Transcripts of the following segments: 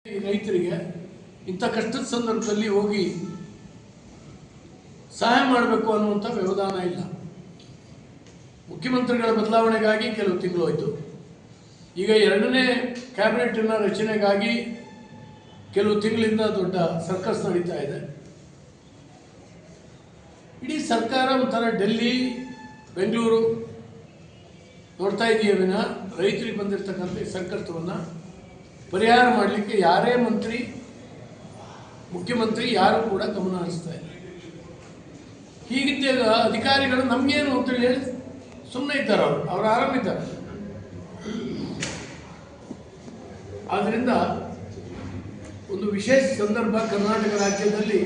ಈ ರೈತರಿಗೆ ಇಂಥ ಕಷ್ಟದ ಸಂದರ್ಭದಲ್ಲಿ ಹೋಗಿ ಸಹಾಯ ಮಾಡಬೇಕು ಅನ್ನುವಂಥ ವ್ಯವಧಾನ ಇಲ್ಲ. ಮುಖ್ಯಮಂತ್ರಿಗಳ ಬದಲಾವಣೆಗಾಗಿ ಕೆಲವು ತಿಂಗಳು ಹೋಯಿತು. ಈಗ ಎರಡನೇ ಕ್ಯಾಬಿನೆಟ್ನ ರಚನೆಗಾಗಿ ಕೆಲವು ತಿಂಗಳಿಂದ ದೊಡ್ಡ ಸರ್ಕಸ್ ನಡೀತಾ ಇದೆ. ಇಡೀ ಸರ್ಕಾರ ಒಂಥರ ಡೆಲ್ಲಿ, ಬೆಂಗಳೂರು ನೋಡ್ತಾ ಇದೆಯೇ ವಿನ ರೈತರಿಗೆ ಬಂದಿರತಕ್ಕಂಥ ಈ ಸಂಕಷ್ಟವನ್ನು ಪರಿಹಾರ ಮಾಡಲಿಕ್ಕೆ ಯಾರೇ ಮಂತ್ರಿ, ಮುಖ್ಯಮಂತ್ರಿ ಯಾರು ಕೂಡ ಗಮನ ಹರಿಸ್ತಾ ಇಲ್ಲ. ಹೀಗಿದ್ದಾಗ ಅಧಿಕಾರಿಗಳು ನಮಗೇನು ಅಂತೇಳಿ ಹೇಳಿ ಸುಮ್ಮನೆ ಇದ್ದಾರೆ, ಅವರು ಆರಾಮಿದ್ದಾರೆ. ಆದ್ದರಿಂದ ಒಂದು ವಿಶೇಷ ಸಂದರ್ಭ. ಕರ್ನಾಟಕ ರಾಜ್ಯದಲ್ಲಿ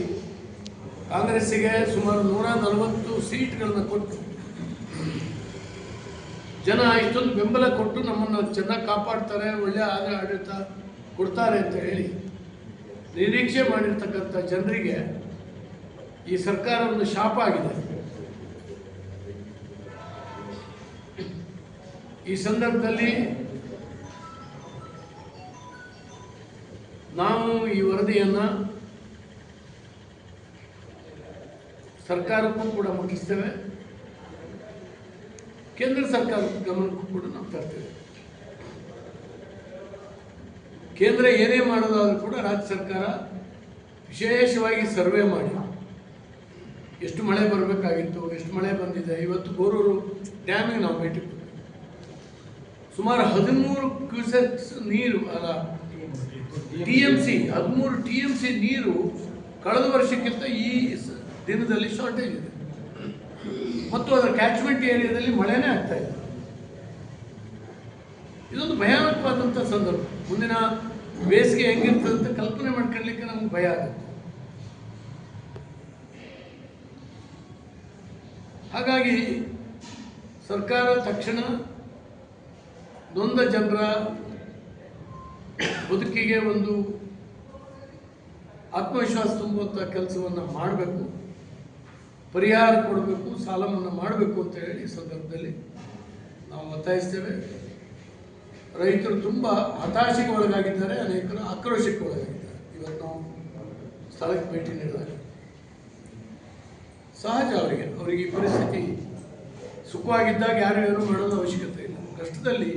ಕಾಂಗ್ರೆಸ್ಸಿಗೆ ಸುಮಾರು 140 ಸೀಟ್ಗಳನ್ನು ಕೊಟ್ಟು ಜನ ಇಷ್ಟೊಂದು ಬೆಂಬಲ ಕೊಟ್ಟು ನಮ್ಮನ್ನು ಚೆನ್ನಾಗಿ ಕಾಪಾಡ್ತಾರೆ, ಒಳ್ಳೆಯ ಆಡಳಿತ ಕೊಡ್ತಾರೆ ಅಂತ ಹೇಳಿ ನಿರೀಕ್ಷೆ ಮಾಡಿರ್ತಕ್ಕಂಥ ಜನರಿಗೆ ಈ ಸರ್ಕಾರ ಒಂದು ಶಾಪ ಆಗಿದೆ. ಈ ಸಂದರ್ಭದಲ್ಲಿ ನಾವು ಈ ವರದಿಯನ್ನು ಸರ್ಕಾರಕ್ಕೂ ಕೂಡ ಮುಟ್ಟಿಸ್ತೇವೆ, ಕೇಂದ್ರ ಸರ್ಕಾರದ ಗಮನಕ್ಕೂ ಕೂಡ ನಾವು ತರ್ತೇವೆ. ಕೇಂದ್ರ ಏನೇ ಮಾಡೋದಾದರೂ ಕೂಡ ರಾಜ್ಯ ಸರ್ಕಾರ ವಿಶೇಷವಾಗಿ ಸರ್ವೆ ಮಾಡಿ ಎಷ್ಟು ಮಳೆ ಬರಬೇಕಾಗಿತ್ತು, ಎಷ್ಟು ಮಳೆ ಬಂದಿದೆ. ಇವತ್ತು ಗೋರೂರು ಡ್ಯಾಮಿಗೆ ನಾವು ಭೇಟಿ ಕೊಡ್ತೀವಿ. ಸುಮಾರು 13 ಕ್ಯೂಸೆಕ್ಸ್ ನೀರು, ಅಲ್ಲ TMC 13 TMC ನೀರು ಕಳೆದ ವರ್ಷಕ್ಕಿಂತ ಈ ದಿನದಲ್ಲಿ ಶಾರ್ಟೇಜ್ ಇದೆ. ಮತ್ತು ಅದರ ಕ್ಯಾಚ್ಮೆಂಟ್ ಏರಿಯಾದಲ್ಲಿ ಮಳೆನೇ ಆಗ್ತಾ ಇದೆ. ಇದೊಂದು ಭಯಾನಕವಾದಂಥ ಸಂದರ್ಭ. ಮುಂದಿನ ಬೇಸಿಗೆ ಹೆಂಗಿರ್ತದೆ ಅಂತ ಕಲ್ಪನೆ ಮಾಡ್ಕೊಳ್ಳಿಕ್ಕೆ ನಮ್ಗೆ ಭಯ ಆಗುತ್ತೆ. ಹಾಗಾಗಿ ಸರ್ಕಾರ ತಕ್ಷಣ ನೊಂದ ಜನರ ಬದುಕಿಗೆ ಒಂದು ಆತ್ಮವಿಶ್ವಾಸ ತುಂಬುವಂಥ ಕೆಲಸವನ್ನು ಮಾಡಬೇಕು, ಪರಿಹಾರ ಕೊಡಬೇಕು, ಸಾಲ ಮನ್ನಾ ಮಾಡಬೇಕು ಅಂತ ಹೇಳಿ ಈ ಸಂದರ್ಭದಲ್ಲಿ ನಾವು ಒತ್ತಾಯಿಸ್ತೇವೆ. ರೈತರು ತುಂಬ ಹತಾಶೆಗೆ ಒಳಗಾಗಿದ್ದಾರೆ, ಅನೇಕರು ಆಕ್ರೋಶಕ್ಕೆ ಒಳಗಾಗಿದ್ದಾರೆ. ಇವತ್ತು ನಾವು ಸ್ಥಳಕ್ಕೆ ಭೇಟಿ ನೀಡಿದಾಗ ಸಹಜ ಅವರಿಗೆ ಈ ಪರಿಸ್ಥಿತಿ ಸುಖವಾಗಿದ್ದಾಗ ಯಾರು ಏನೂ ಮಾಡೋದು ಅವಶ್ಯಕತೆ ಇಲ್ಲ. ಕಷ್ಟದಲ್ಲಿ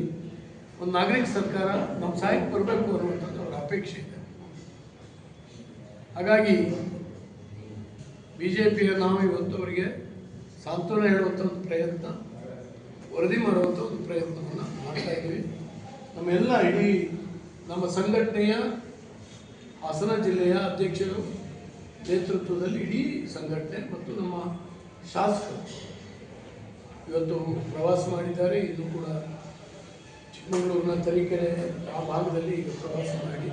ಒಂದು ನಾಗರಿಕ ಸರ್ಕಾರ ನಮ್ಮ ಸಹಾಯಕ್ಕೆ ಬರಬೇಕು ಅನ್ನುವಂಥದ್ದು ಅವರ ಅಪೇಕ್ಷೆ ಇದೆ. ಹಾಗಾಗಿ BJPಯ ನಾವು ಇವತ್ತು ಅವರಿಗೆ ಸಾಂತ್ವನ ಹೇಳುವಂಥ ಒಂದು ಪ್ರಯತ್ನ, ವರದಿ ಮಾಡುವಂಥ ಒಂದು ಪ್ರಯತ್ನವನ್ನು ಮಾಡ್ತಾ ಇದ್ದೀವಿ. ನಮ್ಮೆಲ್ಲ ಇಡೀ ನಮ್ಮ ಸಂಘಟನೆಯ ಹಾಸನ ಜಿಲ್ಲೆಯ ಅಧ್ಯಕ್ಷರು ನೇತೃತ್ವದಲ್ಲಿ ಇಡೀ ಸಂಘಟನೆ ಮತ್ತು ನಮ್ಮ ಶಾಸಕರು ಇವತ್ತು ಪ್ರವಾಸ ಮಾಡಿದ್ದಾರೆ. ಇದು ಕೂಡ ಚಿಕ್ಕಮಗಳೂರಿನ ತರೀಕೆರೆ ಆ ಭಾಗದಲ್ಲಿ ಈಗ ಪ್ರವಾಸ ಮಾಡಿ